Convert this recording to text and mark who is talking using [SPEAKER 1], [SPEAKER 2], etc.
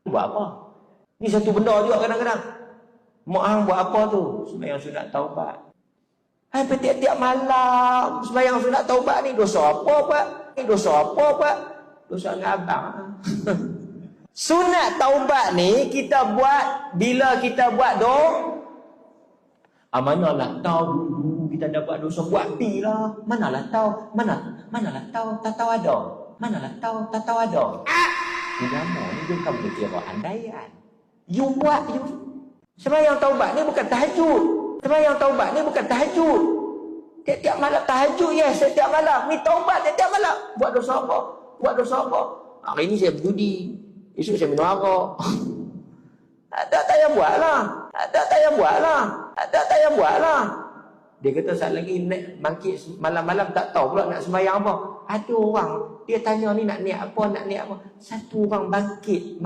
[SPEAKER 1] Buat apa? Ni satu benda juga kadang-kadang. Mak hang buat apa tu? Sembahyang sunat taubat. Hai, tiap-tiap malam sembahyang sunat taubat ni dosa apa, Pak? Ni dosa apa, Pak? Dosa dengan abang. Sunat taubat ni kita buat bila kita buat manalah tahu dulu kita dah buat dosa, buat pi lah. Manalah tahu, manalah tahu, tak tahu ada. Manalah tahu, tak tahu ada. Agama ni dia bukan berkira andaian. You buat, you. Sembahyang taubat ni bukan tahajud. Sembahyang taubat ni bukan tahajud. Tiap-tiap malam tahajud, yes, setiap malam. Ni taubat tiap-tiap malam. Buat dosa apa? Buat dosa apa? Hari ni saya berjudi. Esok saya minum arak. Tak payah buatlah. Tak payah buatlah. Tak payah buatlah. Dia kata saat lagi nak bangkit malam-malam tak tahu pula nak sembahyang apa. Ada orang dia tanya ni nak niat apa, nak niat apa. Satu orang bangkit